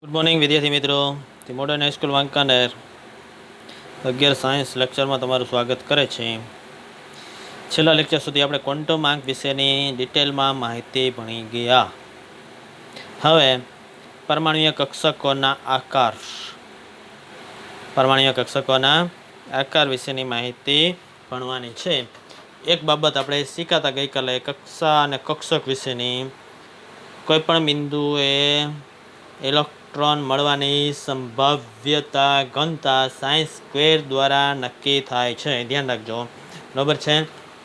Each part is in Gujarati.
ગુડ મોર્નિંગ વિદ્યાર્થી મિત્રો, the modern high school Wankaner 11 science લેક્ચરમાં તમારું સ્વાગત કરે છે. છેલ્લા લેક્ચર સુધી આપણે ક્વોન્ટમ આંક વિશેની ડિટેલમાં માહિતી ભણી ગયા. હવે પરમાણુય કક્ષકોના આકાર વિશેની માહિતી ભણવાની છે. એક બાબત આપણે શીખાતા ગઈકાલે કક્ષા અને કક્ષક વિશેની. કોઈપણ બિંદુએ ઇલેક્ટ્રોન મળવાની સંભાવ્યતા ઘનતા સાઇન સ્ક્વેર દ્વારા નક્કી થાય છે. ધ્યાન રાખજો, બરાબર છે.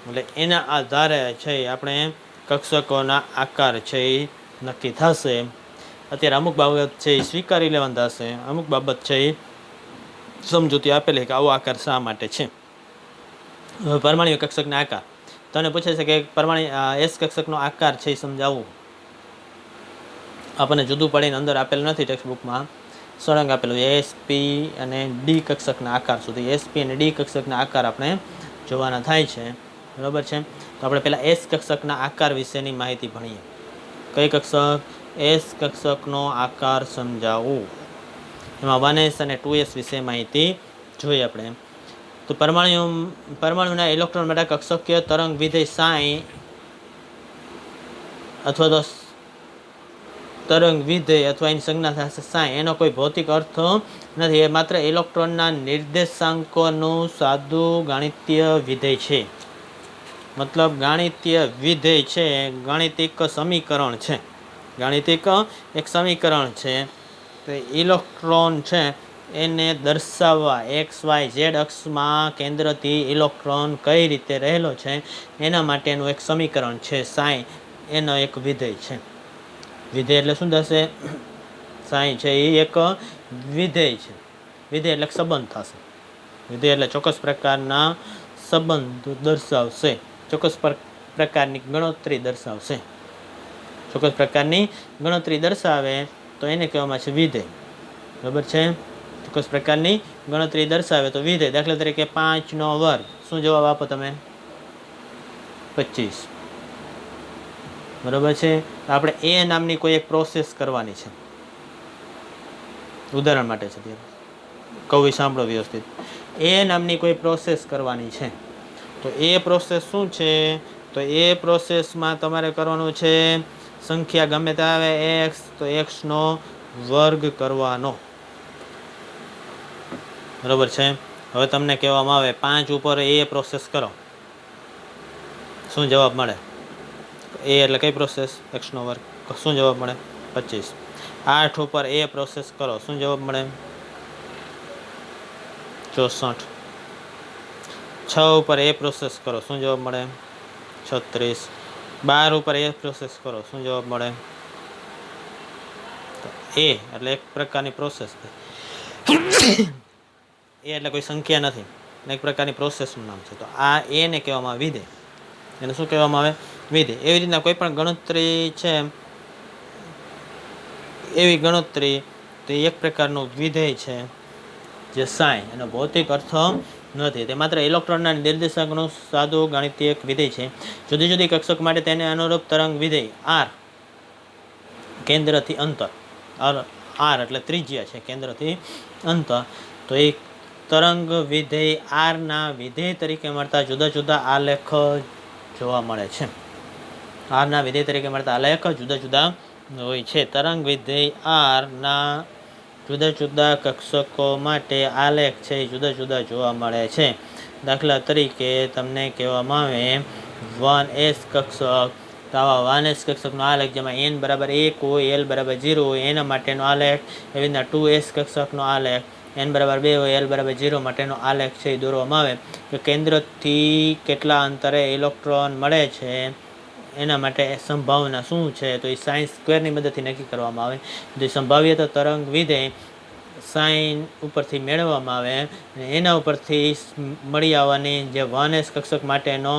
એટલે એના આધારે છે આપણે કક્ષકોના આકાર છે એ નક્કી થશે. અત્યારે અમુક બાબત છે એ સ્વીકારી લેવાનું થશે, અમુક બાબત છે એ સમજૂતી આપેલી કે આવો આકાર શા માટે છે. પરમાણુ કક્ષકના આકાર તને પૂછે છે કે પરમાણુ એસ કક્ષકનો આકાર છે એ સમજાવવું. આપણને જુદું પડીને અંદર આપેલું નથી, ટેક્સ્ટબુકમાં સળંગ આપેલું એસપી અને ડી કક્ષકના આકાર સુધી. એસપી અને ડી કક્ષકના આકાર આપણે જોવાના થાય છે, બરાબર છે. તો આપણે પહેલાં એસ કક્ષકના આકાર વિશેની માહિતી ભણીએ. કઈ કક્ષક? એસ કક્ષકનો આકાર સમજાવવું. એમાં 1s અને 2s વિશે માહિતી જોઈએ આપણે. તો પરમાણુના ઇલેક્ટ્રોન માટે કક્ષકીય તરંગ વિધેય સાઈ અથવા તો તરંગ વિધેય અથવા એની સંજ્ઞા થશે સાઈ. એનો કોઈ ભૌતિક અર્થ નથી, એ માત્ર ઇલેક્ટ્રોનના નિર્દેશાંકોનું સાદું ગાણિતીય વિધેય છે. મતલબ ગાણિતીય વિધેય છે, ગાણિતિક સમીકરણ છે. ગાણિતિક એક સમીકરણ છે. તો ઇલેક્ટ્રોન છે એને દર્શાવવા XYZ અક્ષમાં કેન્દ્રથી ઇલેક્ટ્રોન કઈ રીતે રહેલો છે એના માટેનું એક સમીકરણ છે સાઈ. એનો એક વિધેય છે. વિધેય એટલે શું થશે? સાઈ છે એ એક વિધેય છે. વિધેય એટલે સંબંધ થશે. વિધેય એટલે ચોક્કસ પ્રકારના સંબંધ દર્શાવશે, ચોક્કસ પ્રકારની ગણતરી દર્શાવશે. ચોક્કસ પ્રકારની ગણતરી દર્શાવે તો એને કહેવામાં છે વિધેય, બરાબર છે. ચોક્કસ પ્રકારની ગણતરી દર્શાવે તો વિધેય. દાખલા તરીકે 5નો વર્ગ, શું જવાબ આપો તમે? 25, બરાબર છે. આપણે એ નામની કોઈ એક પ્રોસેસ કરવાની છે. ઉદાહરણ માટે છે, કવિ સાંભળો વ્યવસ્થિત. એ નામની કોઈ પ્રોસેસ કરવાની છે. તો એ પ્રોસેસ શું છે? તો એ પ્રોસેસમાં તમારે કરવાનું છે સંખ્યા ગમે તે આવે એક્સ, તો એક્સનો વર્ગ કરવાનો, બરાબર છે. હવે તમને કહેવામાં આવે 5 ઉપર એ પ્રોસેસ કરો, શું જવાબ મળે? એ એટલે કઈ પ્રોસેસ? એક્સનો વર્ગ. શું જવાબ મળે? 25. 8 ઉપર એ પ્રોસેસ કરો, શું જવાબ મળે? 64. 6 ઉપર એ પ્રોસેસ કરો, શું જવાબ મળે? 36. 12 ઉપર એ પ્રોસેસ કરો, શું જવાબ મળે? એ એટલે એક પ્રકારની પ્રોસેસ છે. એ એટલે કોઈ સંખ્યા નથી, એક પ્રકારની પ્રોસેસનું નામ છે. તો આ એને કહેવામાં આવે વિધેય. એને શું કહેવામાં આવે? વિધેય. એવી રીતના કોઈ પણ ગણતરી છે, એવી ગણતરી તો એક પ્રકારનું વિધેય છે જે સાઈ. એનો ભૌતિક અર્થ નથી, તે માત્ર ઇલેક્ટ્રોનના નિર્દેશાંકનું સાદું ગાણિતિક વિધેય છે. જુદી જુદી કક્ષક માટે તેને અનુરૂપ તરંગ વિધેય આર, કેન્દ્રથી અંતર, આર એટલે ત્રિજ્યા છે, કેન્દ્રથી અંતર. તો એ તરંગ વિધેય આરના વિધેય તરીકે મળતા જુદા જુદા આલેખ જોવા મળે છે. આરના વિધેય તરીકે મળતા આલેખ જુદા જુદા હોય છે. તરંગ વિધેય આરના જુદા જુદા કક્ષકો માટે આલેખ છે એ જુદા જુદા જોવા મળે છે. દાખલા તરીકે તમને કહેવામાં આવે 1s કક્ષક, તો આવા 1s કક્ષકનો આલેખ જેમાં n બરાબર 1 હોય, l બરાબર 0 હોય એના માટેનો આલેખ. એવી રીતના 2s કક્ષકનો આલેખ n બરાબર 2 હોય, l બરાબર 0 માટેનો આલેખ છે એ દોરવામાં આવે. કે કેન્દ્રથી કેટલા અંતરે ઇલેક્ટ્રોન મળે છે એના માટે સંભાવના શું છે, તો એ સાઇન સ્ક્વેરની મદદથી નક્કી કરવામાં આવે. જે સંભાવ્યતા તરંગ વિધેય સાઇન ઉપરથી મેળવવામાં આવે અને એના ઉપરથી મળી આવવાની જે 1s કક્ષક માટેનો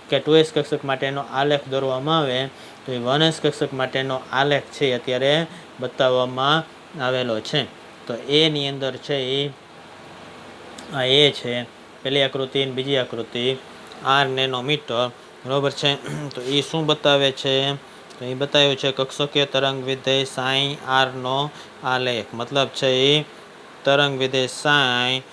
કે 2s કક્ષક માટેનો આલેખ દોરવામાં આવે. તો એ 1s કક્ષક માટેનો આલેખ છે અત્યારે બતાવવામાં આવેલો છે. તો એની અંદર છે એ આ એ છે પહેલી આકૃતિ અને બીજી આકૃતિ, 8 નેનોમીટર, બરાબર છે. તો એ શું બતાવે છે? તો અહીં બતાવ્યું છે કક્ષકીય તરંગ વિધેય સાઈ આરનો આલેખ. મતલબ છે એ તરંગ વિધેય સાઈ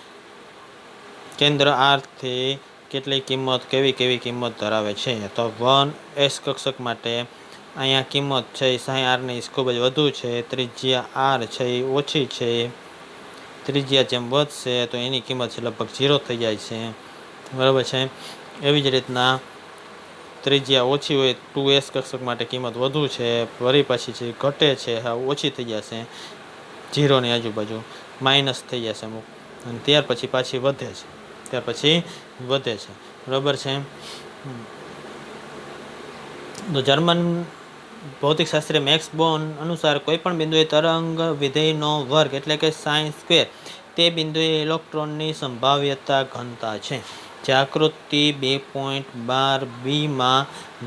કેન્દ્ર આરથી કેટલી કિંમત કેવી કિંમત ધરાવે છે. તો 1s કક્ષક માટે અહીંયા કિંમત છે સાઈ આરની ખૂબ જ વધુ છે, ત્રિજ્યા આર છે એ ઓછી છે. ત્રિજ્યા જેમ વધશે તો એની કિંમત છે લગભગ 0 થઈ જાય છે, બરાબર છે. એવી જ રીતના ત્રિજ્યા ઓછી હોય 2s કક્ષક માટે કિંમત વધુ છે, વળી પાછી છે ઘટે છે, હા ઓછી થઈ જશે 0ની આજુબાજુ, માઇનસ થઈ જશે અમુક, અને ત્યાર પછી પાછી વધે છે, બરાબર છે. તો જર્મન ભૌતિકશાસ્ત્રી મેક્સ બોર્ન અનુસાર કોઈપણ બિંદુએ તરંગ વિધેયનો વર્ગ એટલે કે સાઈ સ્ક્વેર તે બિંદુએ ઇલેક્ટ્રોનની સંભાવ્યતા ઘનતા છે, જે આકૃતિ 2.12bમાં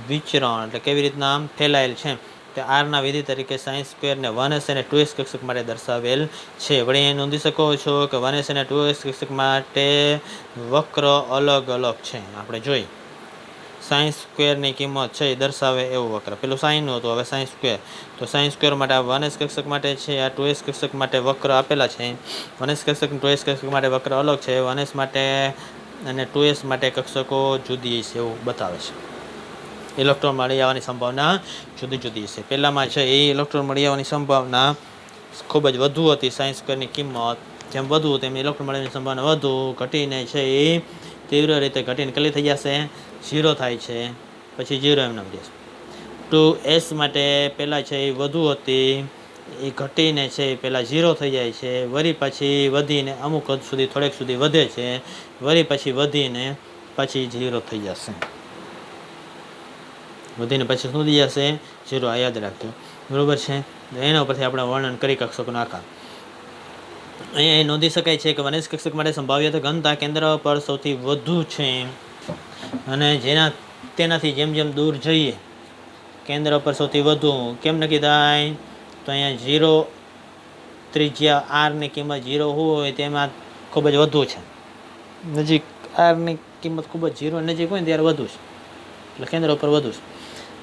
વિચરણ એટલે કેવી રીતના ફેલાયેલ છે તે આરના વિધેય તરીકે સાઈ સ્ક્વેરને 1s અને 2s કક્ષક માટે દર્શાવેલ છે. વળી અહીં નોંધી શકો છો કે 1s અને 2s કક્ષક માટે વક્ર અલગ છે. આપણે જોઈએ સાઈ સ્ક્વેરની કિંમત છે એ દર્શાવે એવું વક્ર, પેલું સાઈનનું હતું, હવે સાઈ સ્ક્વેર. તો સાઈ સ્ક્વેર માટે આ 1s કક્ષક માટે છે, આ 2s કક્ષક માટે વક્ર આપેલા છે. 1s કક્ષક 2s કક્ષક માટે વક્ર અલગ છે, 1s માટે અને 2s માટે કક્ષકો જુદી છે એવું બતાવે છે. ઇલેક્ટ્રોન મળી આવવાની સંભાવના જુદી છે. પહેલામાં છે એ ઇલેક્ટ્રોન મળી આવવાની સંભાવના ખૂબ જ વધુ હતી. સાઈ સ્ક્વેરની કિંમત જેમ વધુ તેમ ઇલેક્ટ્રોન મળવાની સંભાવના વધુ, ઘટીને છે એ તીવ્ર રીતે ઘટીને કેટલી થઈ જશે 0 થાય છે, પછી 0 એમ નામ જશે. 2s માટે પહેલાં છે એ વધુ હતી, એ ઘટીને છે એ પહેલાં 0 થઈ જાય છે, વળી પછી વધીને અમુક હદ સુધી થોડેક સુધી વધે છે, વળી પછી વધીને પછી 0 થઈ જશે, વધીને પછી શું થઈ જશે 0. આ યાદ રાખજો, બરાબર છે. એના ઉપરથી આપણે વર્ણન કરી કક્ષકોનો આકાર. અહીંયા એ નોંધી શકાય છે કે 1s કક્ષક માટે સંભાવ્યતા ઘનતા કેન્દ્ર પર સૌથી વધુ છે, અને તેનાથી જેમ દૂર જઈએ કેન્દ્ર પર સૌથી વધુ કેમ નક્કી થાય, તો અહીંયા 0 ત્રિજ્યા આરની કિંમત 0 હોય તેમાં ખૂબ જ વધુ છે, નજીક આરની કિંમત ખૂબ જ 0 નજીક હોય ને ત્યારે વધુ છે, એટલે કેન્દ્ર ઉપર વધુ છે.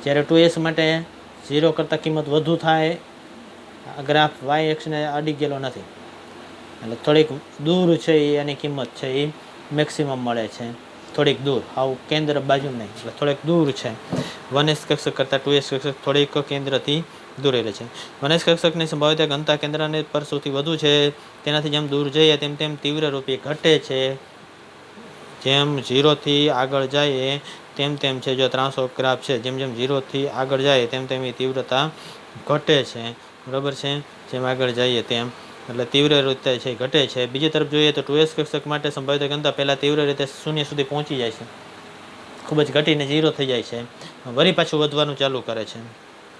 જ્યારે 2s માટે 0 કરતાં કિંમત વધુ થાય, ગ્રાફ y અક્ષને અડી ગયેલો નથી, એટલે થોડીક દૂર છે એની કિંમત છે એ મેક્સિમમ મળે છે, થોડીક દૂર, આવું કેન્દ્ર બાજુ નહીં, એટલે થોડીક દૂર છે. 1s કક્ષક કરતાં 2s કક્ષક થોડીક કેન્દ્રથી દૂર રહે છે. 1s કક્ષકની સંભાવ્યતા ઘનતા કેન્દ્રને પર સૌથી વધુ છે, તેનાથી જેમ દૂર જઈએ તેમ તીવ્ર રૂપે ઘટે છે, જેમ 0થી આગળ જાય તેમ છે. જો ત્રાંસો ગ્રાફ છે, જેમ 0થી આગળ જાય તેમ એ તીવ્રતા ઘટે છે, બરાબર છે, જેમ આગળ જઈએ તેમ, એટલે તીવ્ર રીતે છે ઘટે છે. બીજી તરફ જોઈએ તો 2s કક્ષક માટે સંભાવ્યતા ઘનતા પહેલાં તીવ્ર રીતે 0 સુધી પહોંચી જાય છે, ખૂબ જ ઘટીને 0 થઈ જાય છે, વળી પાછું વધવાનું ચાલુ કરે છે,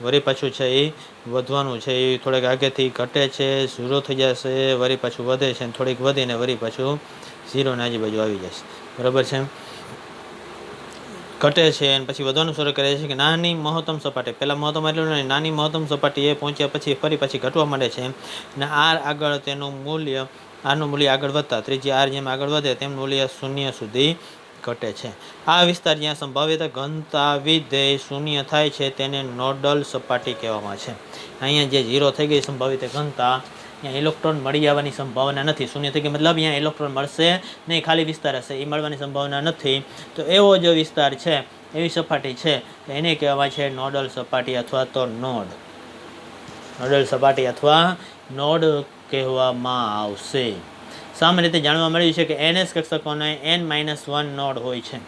વળી પાછું છે એ વધવાનું છે એ થોડેક આગળથી ઘટે છે, 0 થઈ જશે, વળી પાછું વધે છે, થોડીક વધીને વળી પાછું 0ની આજુબાજુ આવી જશે, બરાબર છે, ઘટે છે. અને પછી વધવાનું શરૂ કરે છે કે નાની મહત્તમ સપાટી, પહેલાં મહત્તમ એટલું નહીં, નાની મહત્તમ સપાટીએ પહોંચ્યા પછી ફરી પાછી ઘટવા માંડે છે, અને આર આગળ આરનું મૂલ્ય આગળ વધતા ત્રીજી આર જેમ આગળ વધે તેમ મૂલ્ય 0 સુધી ઘટે છે. આ વિસ્તાર જ્યાં સંભાવ્યતા ઘનતા વિધેય 0 થાય છે તેને નોડલ સપાટી કહેવામાં છે. અહીંયા જે 0 થઈ ગઈ સંભાવ્યતા ઘનતા, અહીંયા ઇલેક્ટ્રોન મળી આવવાની સંભાવના નથી, 0 થઈ ગઈ મતલબ અહીંયા ઇલેક્ટ્રોન મળશે નહીં, ખાલી વિસ્તાર હશે, એ મળવાની સંભાવના નથી. તો એવો જો વિસ્તાર છે, એવી સપાટી છે, એને કહેવાય છે નોડલ સપાટી અથવા તો નોડલ સપાટી અથવા નોડ કહેવામાં આવશે. સામાન્ય રીતે જાણવા મળ્યું છે કે ns કક્ષકોને n-1 નોડ હોય છે.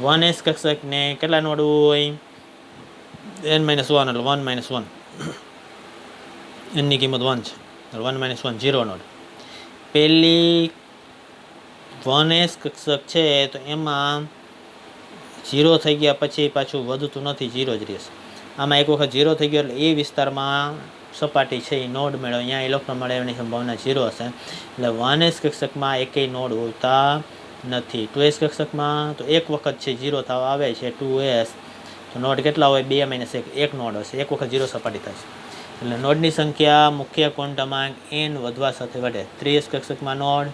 1s કક્ષકને કેટલા નોડ હોય, n-1 એટલે 1-1, nની કિંમત 1 છે, 1-1 0 નોડ. પેલી 1s કક્ષક છે તો એમાં 0 થઈ ગયા પછી પાછું વધતું નથી, 0 જ રહેશે. આમાં એક વખત 0 થઈ ગયો એટલે એ વિસ્તારમાં સપાટી છે એ નોડ મેળવે, અહીંયા ઇલેક્ટ્રોન મળવાની સંભાવના 0 હશે, એટલે 1s કક્ષકમાં એકેય નોડ હોતા નથી. 2s કક્ષકમાં તો એક વખત છે 0 થવા આવે છે 2s, તો નોડ કેટલા હોય 2-1, એક નોડ હશે, એક વખત 0 સપાટી થશે, એટલે નોડની સંખ્યા મુખ્ય ક્વોન્ટમાંક n વધવા સાથે વધે. 3s કક્ષકમાં નોડ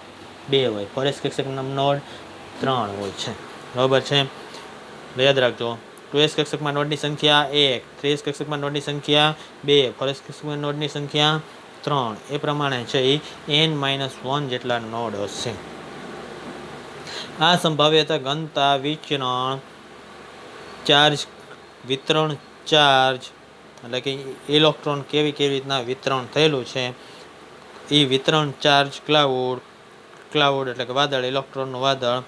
2 હોય, 4s કક્ષકમાં નોડ 3 હોય છે, બરાબર છે. યાદ રાખજો 2s કક્ષકમાં નોડની સંખ્યા 1, 3s કક્ષકમાં નોડની સંખ્યા 2, 4s કક્ષકમાં નોડની સંખ્યા 3. એ પ્રમાણે છે એ n-1 જેટલા નોડ હશે. આ સંભાવ્યતા ઘનતા વિચરણ ચાર્જ વિતરણ ચાર્જ એટલે કે ઇલેક્ટ્રોન કેવી રીતના વિતરણ થયેલું છે એ વિતરણ ચાર્જ ક્લાઉડ એટલે કે વાદળ, ઇલેક્ટ્રોનનું વાદળ,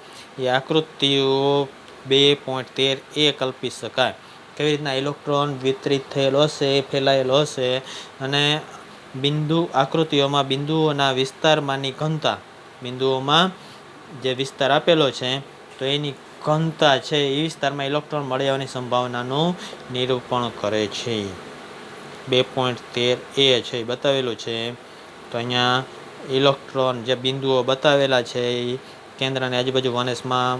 એ આકૃતિઓ 2.13 કલ્પી શકાય. કેવી રીતના ઇલેક્ટ્રોન વિતરિત થયેલો હશે, ફેલાયેલો હશે, અને આકૃતિઓમાં બિંદુઓના વિસ્તારમાંની ઘનતા, બિંદુઓમાં જે વિસ્તાર આપેલો છે તો એની ઘનતા છે એ વિસ્તારમાં ઇલેક્ટ્રોન મળી આવવાની સંભાવનાનું નિરૂપણ કરે છે. 2.13 છે એ બતાવેલું છે. તો અહીંયા ઇલેક્ટ્રોન જે બિંદુઓ બતાવેલા છે એ કેન્દ્રની આજુબાજુ 1sમાં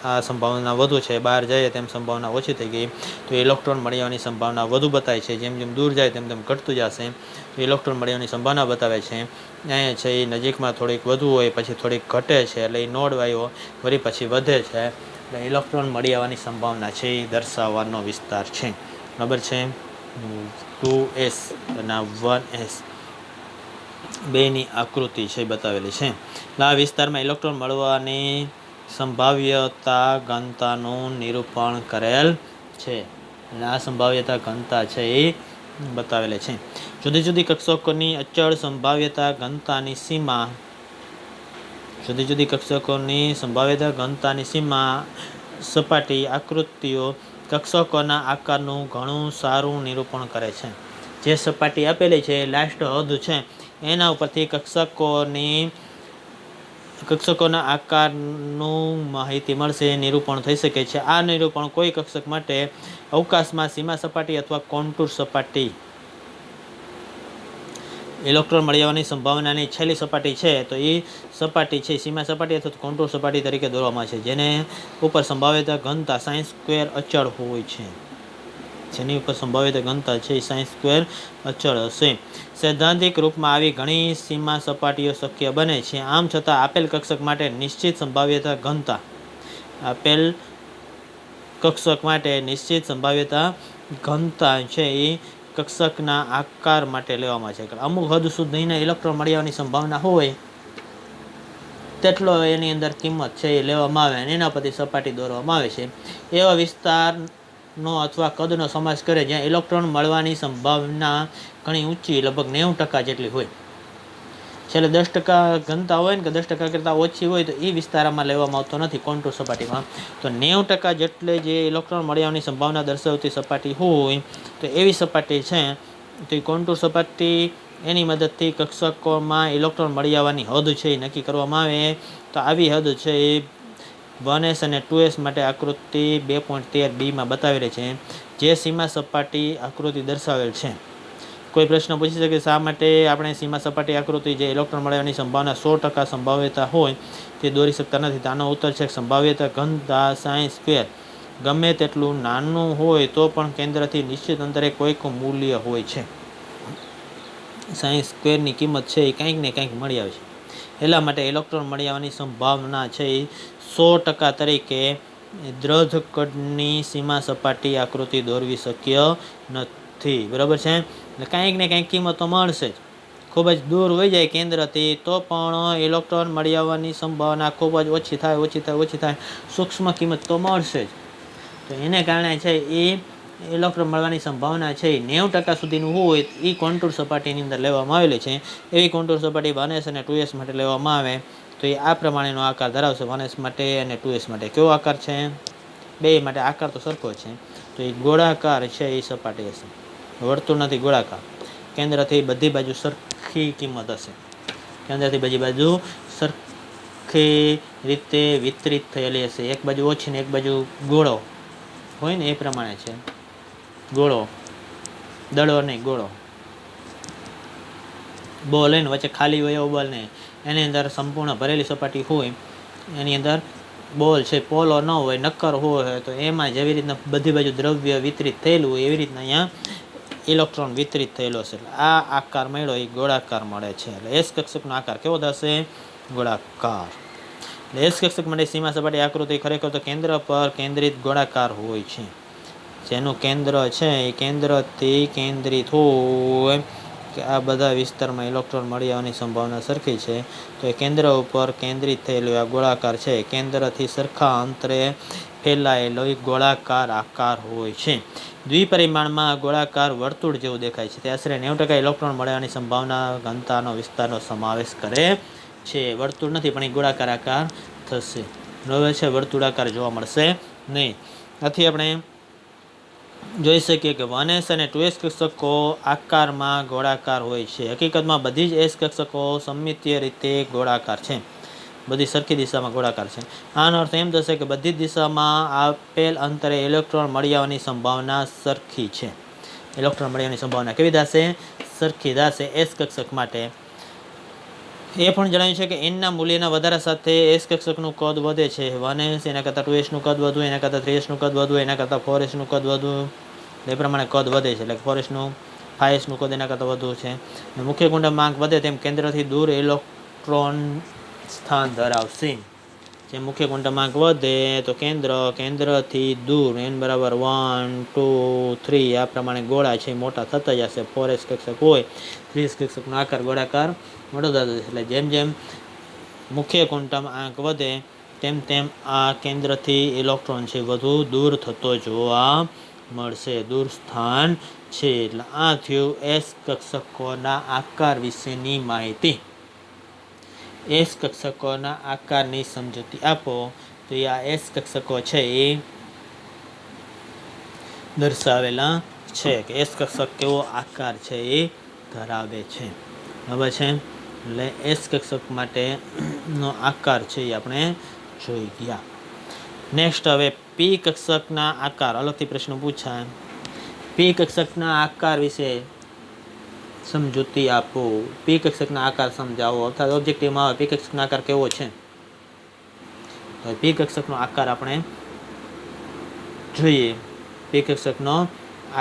આ સંભાવના વધુ છે, બહાર જાય તેમ સંભાવના ઓછી થઈ ગઈ. તો ઇલેક્ટ્રોન મળી આવવાની સંભાવના વધુ બતાવે છે. જેમ જેમ દૂર જાય તેમ તેમ ઘટતું જશે. તો ઇલેક્ટ્રોન મળી આવવાની સંભાવના બતાવે છે. અહીંયા છે એ નજીકમાં થોડીક વધુ હોય, પછી થોડીક ઘટે છે, એટલે એ નોડ વાયો વળી પછી વધે છે. એટલે ઇલેક્ટ્રોન મળી આવવાની સંભાવના છે એ દર્શાવવાનો વિસ્તાર છે. બરાબર છે. 2s અને 1s બેની આકૃતિ છે બતાવેલી છે. આ વિસ્તારમાં ઇલેક્ટ્રોન મળવાની સંભાવ્યતા ઘનતાનું નિરૂપણ કરેલ છે. અને આ સંભાવ્યતા ઘનતા છે એ બતાવેલી છે. જુદી જુદી કક્ષકોની અચળ સંભાવ્યતા ઘનતાની સીમા, જુદી જુદી કક્ષકોની સંભાવ્યતા ઘનતાની સીમા સપાટી આકૃતિઓ કક્ષકોના આકારનું ઘણું સારું નિરૂપણ કરે છે. જે સપાટી આપેલી છે લાસ્ટ હદ છે એના ઉપરથી કક્ષકોના આકારનું માહિતી મળશે, નિરૂપણ થઈ શકે છે. આ નિરૂપણ કોઈ કક્ષક માટે અવકાશમાં સીમા સપાટી અથવા કોન્ટૂર સપાટી, ઇલેક્ટ્રોન મળી આવવાની સંભાવનાની છેલ્લી સપાટી છે તો એ સપાટી છે સીમા સપાટી અથવા કોન્ટૂર સપાટી તરીકે દોરવામાં છે, જેને ઉપર સંભાવ્યતા ઘનતા sin² અચળ હોય છે. જેની ઉપર સંભાવ્યતા ઘનતા છે sin² અચળ હશે. સૈદ્ધાંતિક રૂપમાં આવી ઘણી સીમા સપાટીઓ શક્ય બને છે. આમ છતાં આપેલ કક્ષક માટે નિશ્ચિત સંભાવ્યતા ઘનતા, આપેલ કક્ષક માટે નિશ્ચિત સંભાવ્યતા ઘનતા છે એ કક્ષકના આકાર માટે લેવામાં છે. અમુક હદ સુધીના ઇલેક્ટ્રોન મળી આવવાની સંભાવના હોય તેટલો એની અંદર કિંમત છે એ લેવામાં આવે અને એના પરથી સપાટી દોરવામાં આવે છે. એવા વિસ્તારનો અથવા કદનો સમાવેશ કરે જ્યાં ઇલેક્ટ્રોન મળવાની સંભાવના ઘણી ઊંચી, લગભગ 90% જેટલી હોય. છેલ્લે 10% ઘનતા હોય ને કે 10% કરતાં ઓછી હોય તો એ વિસ્તારમાં લેવામાં આવતો નથી કોન્ટૂર સપાટીમાં. તો 90% જેટલે જે ઇલેક્ટ્રોન મળી આવવાની સંભાવના દર્શાવતી સપાટી હોય તો એવી સપાટી છે તો એ કોન્ટૂર સપાટી, એની મદદથી કક્ષકોમાં ઇલેક્ટ્રોન મળી આવવાની હદ છે એ નક્કી કરવામાં આવે. તો આવી હદ છે એ 1s અને 2s માટે આકૃતિ 2.13bમાં બતાવેલી છે, જે સીમા સપાટી આકૃતિ દર્શાવેલ છે. કોઈ પ્રશ્ન પૂછી શકે શા માટે આપણે સીમા સપાટી આકૃતિ જે ઇલેક્ટ્રોન મળવાની સંભાવના 100% સંભાવ્યતા હોય તે દોરી શકતા નથી? તો આનો ઉત્તર છે સંભાવ્યતા ઘનતા sin² ગમે તેટલું નાનું હોય તો પણ કેન્દ્રથી નિશ્ચિત અંતરે કોઈક મૂલ્ય હોય છે. sin² ની કિંમત છે એ કંઈક ને કંઈક મળી આવે છે. એટલા માટે ઇલેક્ટ્રોન મળી આવવાની સંભાવના છે એ 100% તરીકે દ્રઢ કદની સીમા સપાટી આકૃતિ દોરવી શક્ય નથી. બરાબર છે. એટલે કંઈક ને કંઈક કિંમત તો મળશે જ. ખૂબ જ દૂર હોઈ જાય કેન્દ્રથી તો પણ ઇલેક્ટ્રોન મળી આવવાની સંભાવના ખૂબ જ ઓછી થાય. સૂક્ષ્મ કિંમત તો મળશે જ. તો એને કારણે છે એ ઇલેક્ટ્રોન મળવાની સંભાવના છે એ 90% સુધીનું હોય એ કોન્ટૂર સપાટીની અંદર લેવામાં આવેલી છે. એવી કોન્ટૂર સપાટી 1s અને 2s માટે લેવામાં આવે તો એ આ પ્રમાણેનો આકાર ધરાવશે. 1s માટે અને 2s માટે કેવો આકાર છે? બે માટે આકાર તો સરખો છે. તો એ ગોળાકાર છે એ સપાટી હશે. વર્તુળ નથી, ગોળાકાર. કેન્દ્રથી બધી બાજુ સરખી કિંમત હશે. કેન્દ્રથી બધી બાજુ સરખી રીતે વિતરિત થયેલી હશે. એક બાજુ ઓછી ને એક બાજુ ગોળો હોય ને એ પ્રમાણે છે. ગોળો, દડો નહીં, ગોળો. બોલ હોય ને વચ્ચે ખાલી હોય એવો બોલ નહીં, એની અંદર સંપૂર્ણ ભરેલી સપાટી હોય, એની અંદર બોલ છે પોલો ન હોય, નક્કર હોય, તો એમાં જેવી રીતના બધી બાજુ દ્રવ્ય વિતરિત થયેલું હોય એવી રીતના અહીંયા ઇલેક્ટ્રોન વિતરિત થયેલો છે. એટલે આ આકાર મળ્યો એ ગોળાકાર મળે છે. એટલે એસ કક્ષકનો આકાર કેવો થશે? ગોળાકાર. એટલે એસ કક્ષક માટે સીમા સપાટી આકૃતિ ખરેખર તો કેન્દ્ર પર કેન્દ્રિત ગોળાકાર હોય છે. જેનું કેન્દ્ર છે એ કેન્દ્રથી કેન્દ્રિત હોય કે આ બધા વિસ્તારમાં ઇલેક્ટ્રોન મળી આવવાની સંભાવના સરખી છે, તો એ કેન્દ્ર ઉપર કેન્દ્રિત થયેલું આ ગોળાકાર છે કેન્દ્રથી સરખા અંતરે ફેલાયેલો એક ગોળાકાર આકાર હોય છે. દ્વિપરિમાણમાં ગોળાકાર વર્તુળ જેવું દેખાય છે. તે આશરે 90% ઇલેક્ટ્રોન મળવાની સંભાવના ઘનતાનો વિસ્તારનો સમાવેશ કરે છે. વર્તુળ નથી પણ એ ગોળાકાર આકાર થશે, બરાબર છે. વર્તુળાકાર જોવા મળશે નહીં. આથી આપણે જોઈ શકીએ કે 1s અને 2s કક્ષકો આકારમાં ગોળાકાર હોય છે. હકીકતમાં બધી જ s કક્ષકો સમમિતીય રીતે ગોળાકાર છે, બધી સરખી દિશામાં ગોળાકાર છે. આનો અર્થ એમ થશે કે બધી જ દિશામાં આપેલ અંતરે ઇલેક્ટ્રોન મળી આવવાની સંભાવના સરખી છે. ઇલેક્ટ્રોન મળી આવવાની સંભાવના કેવી થશે? સરખી થશે s કક્ષક માટે. એ પણ જણાવ્યું છે કે એનના મૂલ્યના વધારા સાથે s કક્ષકનું કદ વધે છે. 1s એના કરતાં 2sનું કદ વધુ, એના કરતાં 3sનું કદ વધુ, એના કરતાં 4sનું કદ વધુ, એ પ્રમાણે કદ વધે છે. એટલે 4sનું 5sનું કદ એના કરતાં વધુ છે. મુખ્ય કુંડમાંક વધે તેમ કેન્દ્રથી દૂર ઇલેક્ટ્રોન સ્થાન ધરાવશે. જે મુખ્ય ક્વોન્ટમાંક વધે તો કેન્દ્રથી દૂર n બરાબર 1, 2, 3 આ પ્રમાણે ગોળા છે મોટા થતા જશે. 4s કક્ષક હોય 3s કક્ષકનો આકાર ગોળાકાર મોટો થતો જશે. એટલે જેમ જેમ મુખ્ય ક્વોન્ટમાંક વધે તેમ તેમ આ કેન્દ્રથી ઇલેક્ટ્રોન છે વધુ દૂર થતો જોવા મળશે, દૂર સ્થાન છે. એટલે આ થયું s કક્ષકોના આકાર વિશેની માહિતી. s કક્ષકોના આકારની સમજૂતી આપો. તો આ s કક્ષકો છે એ દર્શાવેલા છે કે s કક્ષક કેવો આકાર છે એ ધરાવે છે, બરાબર છે. એટલે s કક્ષક માટેનો આકાર છે એ આપણે જોઈ ગયા. નેક્સ્ટ હવે p કક્ષકના આકાર, અલગથી પ્રશ્ન પૂછાય. p કક્ષકના આકાર વિશે સમજૂતી આપો. p કક્ષકના આકાર સમજાવો, અર્થાત ઓબ્જેક્ટિવમાં આવે p કક્ષકનો આકાર કેવો છે. તો p કક્ષકનો આકાર આપણે જોઈએ. p કક્ષકનો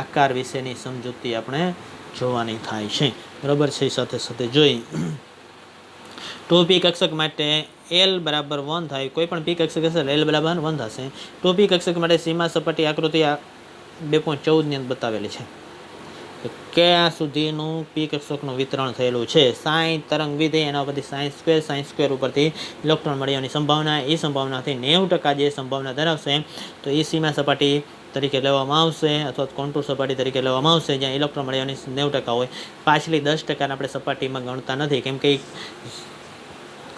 આકાર વિશેની સમજૂતી આપણે જોવાની થાય છે, બરાબર છે. સાથે સાથે જોઈ 2p કક્ષક માટે l બરાબર 1 થાય. કોઈ પણ p કક્ષક હશે l બરાબર 1 થશે. 2p કક્ષક માટે સીમા સપાટી આકૃતિ 2.14 ની અંદર બતાવેલી છે. ક્યાં સુધીનું p કક્ષકનું વિતરણ થયેલું છે. સાઈન તરંગ વિધેય એના ઉપરથી સાઈન સ્ક્વેર ઉપરથી ઇલેક્ટ્રોન મળી આવવાની સંભાવના, એ સંભાવનાથી 90% જે સંભાવના ધરાવશે તો એ સીમા સપાટી તરીકે લેવામાં આવશે અથવા કોન્ટૂર સપાટી તરીકે લેવામાં આવશે જ્યાં ઇલેક્ટ્રોન મળી આવવાની 90% હોય. પાછલી 10% આપણે સપાટીમાં ગણતા નથી, કેમ કે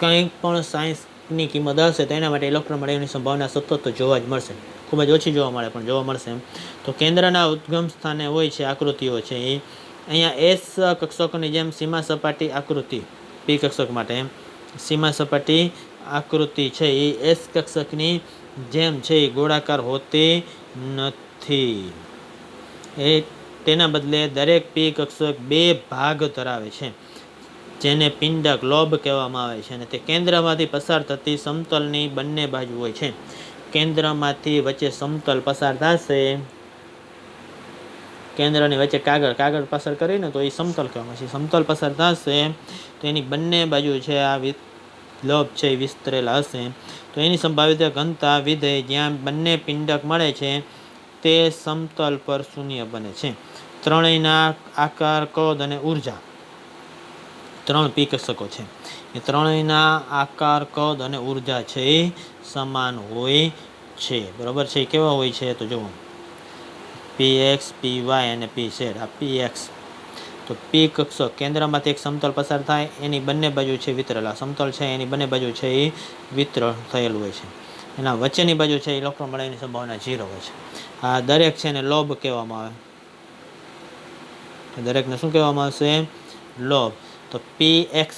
કંઈ પણ સાયન્સની કિંમત હશે તો એના માટે ઇલેક્ટ્રોન મળી આવવાની સંભાવના સતત જોવા જ મળશે. ખૂબ જ ઓછી જોવા મળે પણ જોવા મળશે. તો કેન્દ્રના ઉદ્ગમ સ્થાને હોય છે આકૃતિઓ છે એ અહીંયા s કક્ષકોની જેમ સીમા સપાટી આકૃતિ p કક્ષક માટે સીમા સપાટી આકૃતિ છે એ s કક્ષકની જેમ છે એ ગોળાકાર હોતી નથી. એ તેના બદલે દરેક p કક્ષક 2 ભાગ ધરાવે છે જેને પિંડક લોબ કહેવામાં આવે છે, અને તે કેન્દ્રમાંથી પસાર થતી સમતલની બંને બાજુ હોય છે. કેન્દ્રમાંથી વચ્ચે સમતલ પસાર થશે, કેન્દ્રની વચ્ચે કાગળ પસાર કરીને તો એ સમતલ કહેવામાં છે. સમતલ પસાર થશે તો એની બંને બાજુ છે આ લોબ છે એ વિસ્તરેલા હશે. તો એની સંભાવિત ઘનતા વિધેય જ્યાં બંને પિંડક મળે છે તે સમતલ પર શૂન્ય બને છે. ત્રણેયના આકાર, કદ અને ઉર્જા, 3 p કક્ષકો છે એ ત્રણેયના આકાર, કદ અને ઉર્જા છે એ સમાન હોય છે, બરાબર છે. કેવા હોય છે તો જુઓ px, py અને pz. આ px તો p કક્ષક કેન્દ્રમાંથી એક સમતલ પસાર થાય એની બંને બાજુ છે વિતરેલા, સમતલ છે એની બંને બાજુ છે એ વિતરણ થયેલું હોય છે. એના વચ્ચેની બાજુ છે ઇલેક્ટ્રોન મળવાની સંભાવના 0 હોય છે. આ દરેક છે એને લોબ કહેવામાં આવે. દરેકને શું કહેવામાં આવશે? લોબ. તો px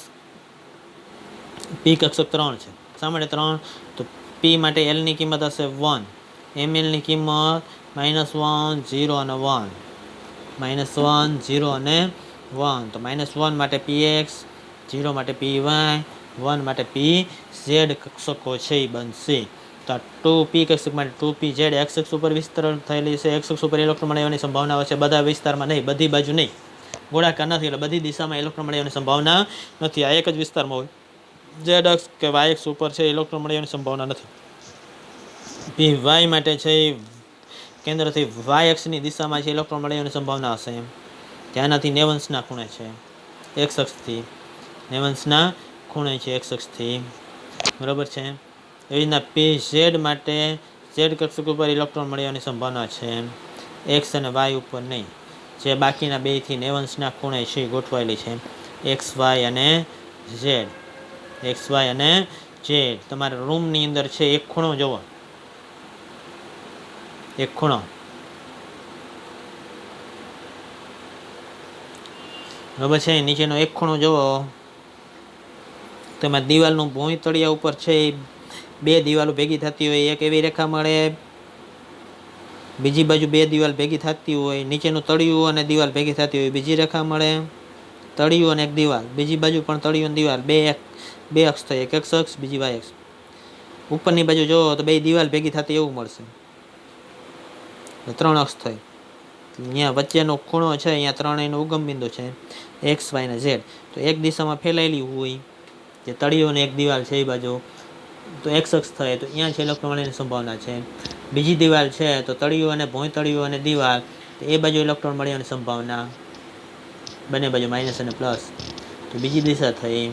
p કક્ષક 3 છે. શા માટે 3? તો p માટે l ની કિંમત હશે 1, ml ની કિંમત -1, 0 અને 1, -1, 0 અને 1. તો -1 માટે px, 0 માટે py, 1 માટે pz કક્ષકો છે એ બનશે. તો 2p કક્ષક માટે 2pz x અક્ષ ઉપર વિસ્તરણ થયેલી છે. x અક્ષ ઉપર ઇલેક્ટ્રોન મળવાની સંભાવના છે બધા વિસ્તારમાં નહીં, બધી બાજુ નહીં, ગોળાકાર નથી એટલે બધી દિશામાં ઇલેક્ટ્રોન મળવાની સંભાવના નથી. આ એક જ વિસ્તારમાં હોય. z અક્ષ કે y અક્ષ ઉપર છે ઇલેક્ટ્રોન મળવાની સંભાવના નથી. py માટે છે કેન્દ્રથી વાય અક્ષની દિશામાં છે ઇલેક્ટ્રોન મળવાની સંભાવના હશે. ત્યાંનાથી નેવંશના ખૂણે છે એક્સ અક્ષથી, નેવંશના ખૂણે છે એક્સ અક્ષથી, બરાબર છે. એવી રીતના પી ઝેડ માટે ઝેડ કક્ષક ઉપર ઇલેક્ટ્રોન મળવાની સંભાવના છે, એક્સ અને વાય ઉપર નહીં. જે બાકીના બેથી નેવંશના ખૂણે છે ગોઠવાયેલી છે, એક્સ વાય અને ઝેડ, એક્સ વાય અને ઝેડ. તમારા રૂમની અંદર છે એક ખૂણો જુઓ, એક ખૂણો, બરાબર છે. નીચેનો એક ખૂણો જુઓ, તેમાં દિવાલનું ભોંયતળિયા ઉપર છે બે દિવાલો ભેગી થતી હોય, એક એવી રેખા મળે, બીજી બાજુ બે દિવાલ ભેગી થતી હોય, નીચેનું તળિયું અને દિવાલ ભેગી થતી હોય, બીજી રેખા મળે, તળિયું અને એક દિવાલ, બીજી બાજુ પણ તળિયું અને દિવાલ, બે અક્ષ થઈ, એક એક્સ અક્ષ, બીજી વાય અક્ષ. ઉપરની બાજુ જોવો તો બે દિવાલ ભેગી થતી એવું મળશે, 3 અક્ષ થઈ. અહીંયા વચ્ચેનો ખૂણો છે, અહીંયા ત્રણેયનો ઉગમ બિંદુ છે, એક્સ વાય અને ઝેડ. તો એક દિશામાં ફેલાયેલી હોય જે તળિયું અને એક દિવાલ છે એ બાજુ, તો એક્સ અક્ષ થાય, તો અહીંયા છે ઇલેક્ટ્રોન મળવાની સંભાવના છે. બીજી દિવાલ છે તો તળિયું અને ભોંયતળિયું અને દિવાલ, તો એ બાજુ ઇલેક્ટ્રોન મળવાની સંભાવના, બંને બાજુ માઇનસ અને પ્લસ. તો બીજી દિશા થઈ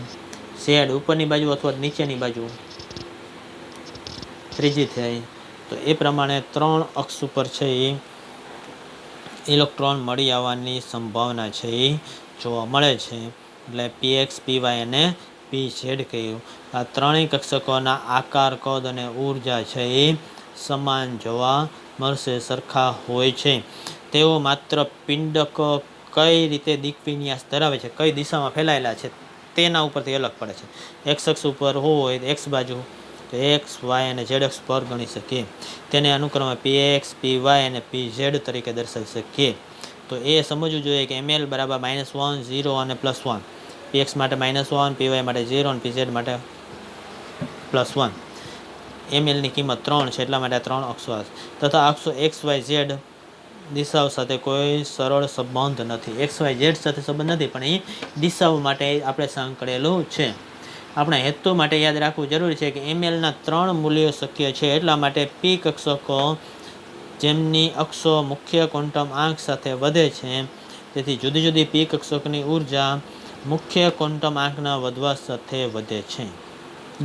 ઝેડ, ઉપરની બાજુ અથવા નીચેની બાજુ, ત્રીજી થઈ. તો એ પ્રમાણે 3 અક્ષ ઉપર છે એ ઇલેક્ટ્રોન મળી આવવાની સંભાવના છે એ જોવા મળે છે. એટલે પીએક્સ, પીવાય અને પી ઝેડ કહ્યું. આ ત્રણેય કક્ષકોના આકાર, કદ અને ઉર્જા છે એ સમાન જોવા મળશે, સરખા હોય છે. તેઓ માત્ર પિંડક કઈ રીતે દિક વિન્યાસ ધરાવે છે, કઈ દિશામાં ફેલાયેલા છે તેના ઉપરથી અલગ પડે છે. એક્સ અક્ષ ઉપર હોય એક્સ બાજુ, તો એક્સ, વાય અને ઝેડ અક્ષ પર ગણી શકીએ. તેને અનુક્રમે પી એક્સ, પી વાય અને પી ઝેડ તરીકે દર્શાવી શકીએ. તો એ સમજવું જોઈએ કે એમએલ બરાબર -1, 0 અને +1. પીએક્સ માટે -1, પીવાય માટે 0 અને પીઝેડ માટે +1. એમએલની કિંમત 3 છે, એટલા માટે 3 અક્ષો તથા અક્ષો એક્સ વાય ઝેડ દિશાઓ સાથે કોઈ સરળ સંબંધ નથી. એક્સ વાય ઝેડ સાથે સંબંધ નથી, પણ એ દિશાઓ માટે આપણે સાંકળેલું છે. આપણા હેતુ માટે યાદ રાખવું જરૂરી છે કે એમએલના 3 મૂલ્યો શક્ય છે, એટલા માટે પી કક્ષકો જેમની અક્ષો મુખ્ય ક્વોન્ટમ આંક સાથે વધે છે, તેથી જુદી જુદી પી કક્ષકની ઉર્જા મુખ્ય ક્વોન્ટમ આંકના વધવા સાથે વધે છે,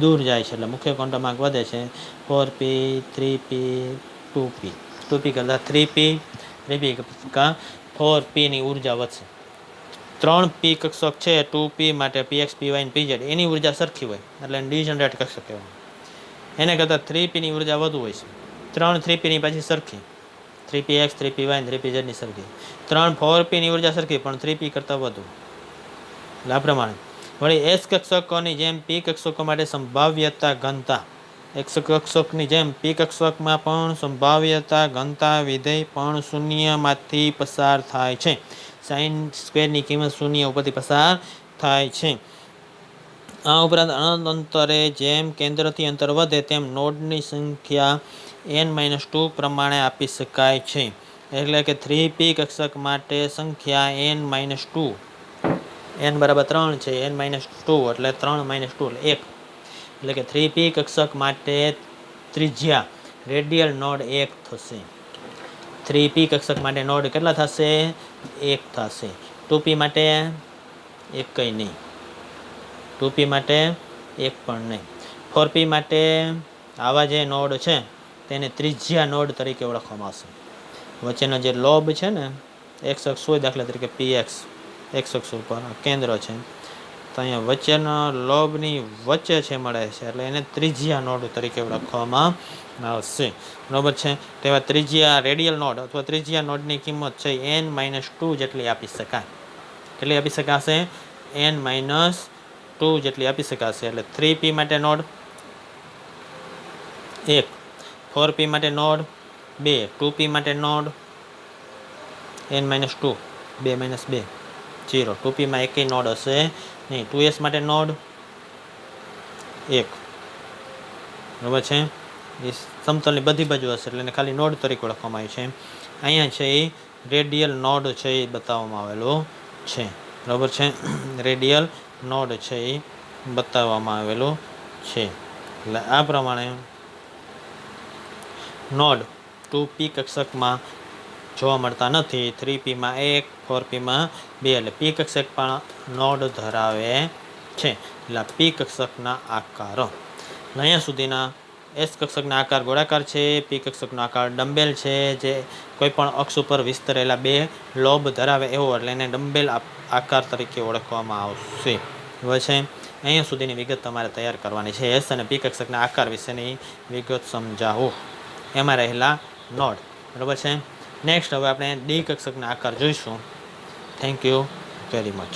દૂર જાય છે એટલે મુખ્ય ક્વોન્ટમ આંક વધે છે. 4p, 3p, 2p, 2p કરતાં 3p, 3p કરતાં 4p ની ઉર્જા વધશે. 3p કક્ષક છે 2p માટે px, py અને pz એની ઉર્જા સરખી હોય એટલે ડિજનરેટ કક્ષક કહેવાય. એને કરતાં 3p ની ઉર્જા વધુ હોય છે. 3 3p ની પાછી સરખી, 3px, 3py અને 3pz ની સરખી. 3 4p ની ઉર્જા સરખી પણ 3p કરતાં વધુ. એટલે આ પ્રમાણે વળી એસ કક્ષકોની જેમ પી કક્ષકો માટે સંભાવ્યતા ઘનતા, એક્સ કક્ષકની જેમ પી કક્ષકમાં પણ સંભાવ્યતા ઘનતા વિધેય પણ શૂન્યમાંથી પસાર થાય છે. સાઇન સ્ક્વેરની કિંમત શૂન્ય ઉપરથી પસાર થાય છે. આ ઉપરાંત અનંત અંતરે જેમ કેન્દ્રથી અંતર વધે તેમ નોડની સંખ્યા n-2 પ્રમાણે આપી શકાય છે. એટલે કે 3p કક્ષક માટે સંખ્યા n-2, n બરાબર 3 છે, n-2 એટલે 3 - 2 એટલે 1. એટલે કે 3p કક્ષક માટે ત્રિજ્યા રેડિયલ નોડ 1 થશે. 3p કક્ષક માટે નોડ કેટલા થશે? 1 થશે. 2p માટે 1 કંઈ નહીં, 2p માટે 1 પણ નહીં. 4p માટે આવા જે નોડ છે તેને ત્રિજ્યા નોડ તરીકે ઓળખવામાં આવશે. વચ્ચેનો જે લોબ છે ને, એક્સ અક્ષ હોય, દાખલા તરીકે px એક્સ અક્ષ ઉપર કેન્દ્ર છે, તો અહીંયા વચ્ચેના લોબની વચ્ચે છે મળે છે, એટલે એને ત્રિજ્યા નોડ તરીકે ઓળખવામાં આવશે. બરાબર છે. તેવા ત્રિજ્યા રેડિયલ નોડ અથવા ત્રિજ્યા નોડની કિંમત છે n-2 જેટલી આપી શકાય. કેટલી આપી શકાશે? n-2 જેટલી આપી શકાશે. એટલે 3p માટે નોડ 1, 4p માટે નોડ 2, 2p માટે નોડ n-2, 2 - 2 0. 2p માં એકેય નોડ હશે નહીં. 2s માટે નોડ 1, બરાબર છે. એ સમતલની બધી બાજુ હશે એટલે એને ખાલી નોડ તરીકે ઓળખવામાં આવે છે. અહીંયા છે એ રેડિયલ નોડ છે એ બતાવવામાં આવેલો છે, બરાબર છે. રેડિયલ નોડ છે એ બતાવવામાં આવેલો છે. એટલે આ પ્રમાણે નોડ વસ્તુ પી કક્ષકમાં જોવા મળતા નથી. 3Pમાં 1, 4Pમાં 2, એટલે પી કક્ષક પણ નોડ ધરાવે છે. એટલે પી કક્ષકના આકારો. અહીંયા સુધીના એસ કક્ષકના આકાર ગોળાકાર છે, પી કક્ષકનો આકાર ડમ્બેલ છે, જે કોઈ પણ અક્ષ ઉપર વિસ્તરેલા 2 લોબ ધરાવે એવો, એટલે એને ડમ્બેલ આકાર તરીકે ઓળખવામાં આવશે. હવે છે અહીંયા સુધીની વિગત તમારે તૈયાર કરવાની છે. એસ અને પી કક્ષકના આકાર વિશેની વિગત સમજાવો, એમાં રહેલા નોડ. બરાબર છે. નેક્સ્ટ હવે આપણે ડી કક્ષકના આકાર જોઈશું. Thank you very much.